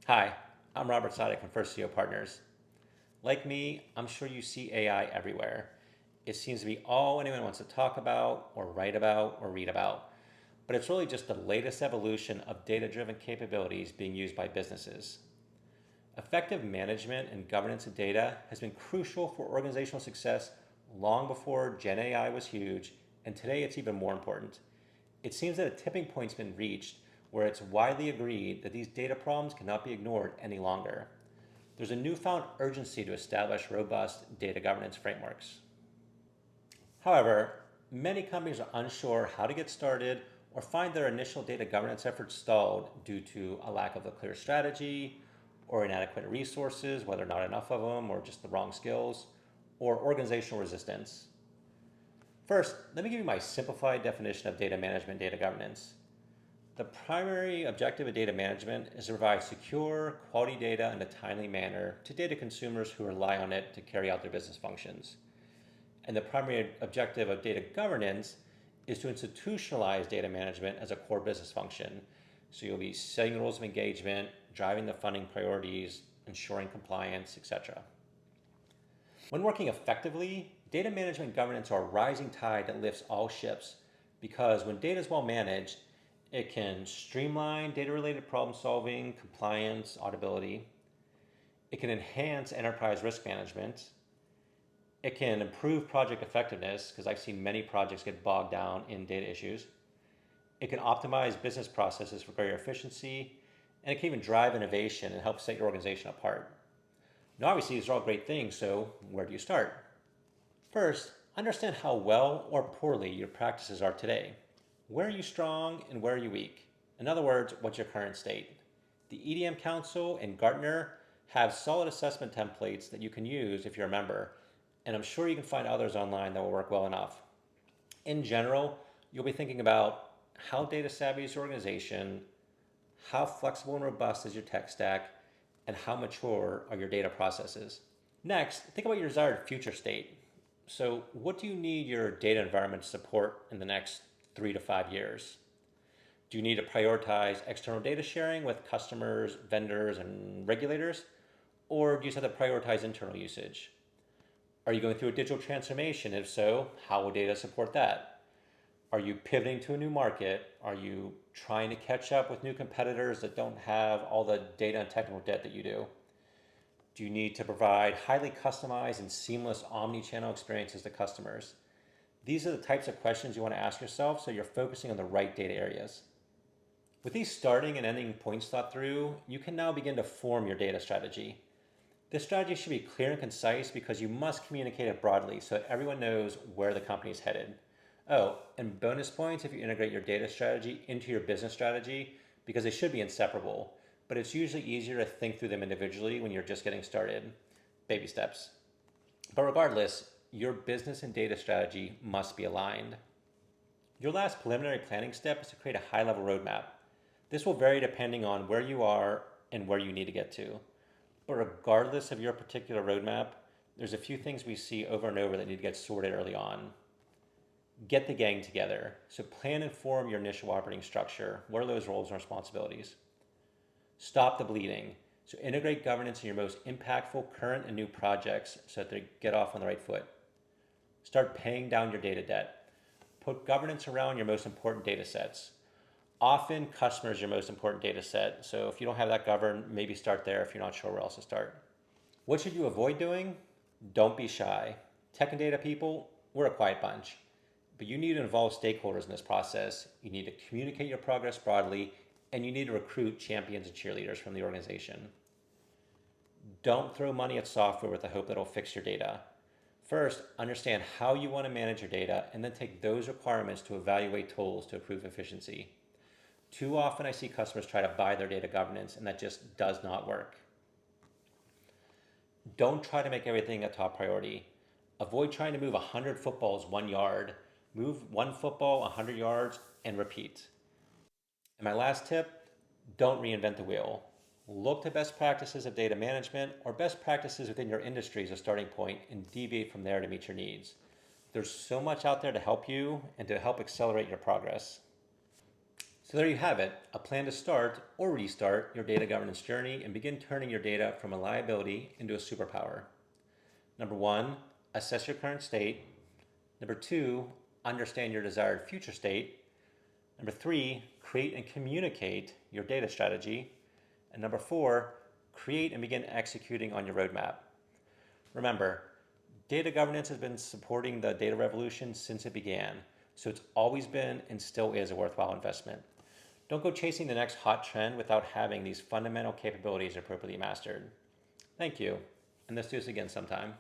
Hi, I'm Robert Sadek from First CEO Partners. Like me, I'm sure you see AI everywhere. It seems to be all anyone wants to talk about, or write about, or read about. But it's really just the latest evolution of data driven capabilities being used by businesses. Effective management and governance of data has been crucial for organizational success long before Gen AI was huge, and today it's even more important. It seems that a tipping point's been reached where it's widely agreed that these data problems cannot be ignored any longer. There's a newfound urgency to establish robust data governance frameworks. However, many companies are unsure how to get started or find their initial data governance efforts stalled due to a lack of a clear strategy or inadequate resources, whether not enough of them or just the wrong skills, or organizational resistance. First, let me give you my simplified definition of data management data governance. The primary objective of data management is to provide secure, quality data in a timely manner to data consumers who rely on it to carry out their business functions. And the primary objective of data governance is to institutionalize data management as a core business function. So you'll be setting the rules of engagement, driving the funding priorities, ensuring compliance, etc. When working effectively, data management governance are a rising tide that lifts all ships because when data is well managed, it can streamline data related problem solving, compliance, auditability. It can enhance enterprise risk management. It can improve project effectiveness because I've seen many projects get bogged down in data issues. It can optimize business processes for greater efficiency, and it can even drive innovation and help set your organization apart. Now, obviously, these are all great things, so where do you start? First, understand how well or poorly your practices are today. Where are you strong and where are you weak? In other words, what's your current state? The EDM Council and Gartner have solid assessment templates that you can use if you're a member, and I'm sure you can find others online that will work well enough. In general, you'll be thinking about how data savvy is your organization, how flexible and robust is your tech stack, and how mature are your data processes. Next, think about your desired future state. So, what do you need your data environment to support in the next 3 to 5 years? Do you need to prioritize external data sharing with customers, vendors, and regulators? Or do you just have to prioritize internal usage? Are you going through a digital transformation? If so, how will data support that? Are you pivoting to a new market? Are you trying to catch up with new competitors that don't have all the data and technical debt that you do? Do you need to provide highly customized and seamless omni-channel experiences to customers? These are the types of questions you want to ask yourself so you're focusing on the right data areas. With these starting and ending points thought through, you can now begin to form your data strategy. This strategy should be clear and concise because you must communicate it broadly so that everyone knows where the company is headed. Oh, and bonus points if you integrate your data strategy into your business strategy because they should be inseparable, but it's usually easier to think through them individually when you're just getting started. Baby steps. But regardless, your business and data strategy must be aligned. Your last preliminary planning step is to create a high level roadmap. This will vary depending on where you are and where you need to get to. But regardless of your particular roadmap, there's a few things we see over and over that need to get sorted early on. Get the gang together. So plan and form your initial operating structure. What are those roles and responsibilities? Stop the bleeding. So integrate governance in your most impactful current and new projects so that they get off on the right foot. Start paying down your data debt. Put governance around your most important data sets. Often customers are your most important data set. So if you don't have that governed, maybe start there if you're not sure where else to start. What should you avoid doing? Don't be shy. Tech and data people, we're a quiet bunch. But you need to involve stakeholders in this process. You need to communicate your progress broadly, and you need to recruit champions and cheerleaders from the organization. Don't throw money at software with the hope that it'll fix your data. First, understand how you want to manage your data, and then take those requirements to evaluate tools to improve efficiency. Too often I see customers try to buy their data governance, and that just does not work. Don't try to make everything a top priority. Avoid trying to move 100 footballs 1 yard. Move one football 100 yards and repeat. And my last tip, don't reinvent the wheel. Look to best practices of data management or best practices within your industry as a starting point and deviate from there to meet your needs. There's so much out there to help you and to help accelerate your progress. So there you have it, a plan to start or restart your data governance journey and begin turning your data from a liability into a superpower. Number one, assess your current state. Number two, understand your desired future state. Number three, create and communicate your data strategy. And number four, create and begin executing on your roadmap. Remember, data governance has been supporting the data revolution since it began, so it's always been and still is a worthwhile investment. Don't go chasing the next hot trend without having these fundamental capabilities appropriately mastered. Thank you, and let's do this again sometime.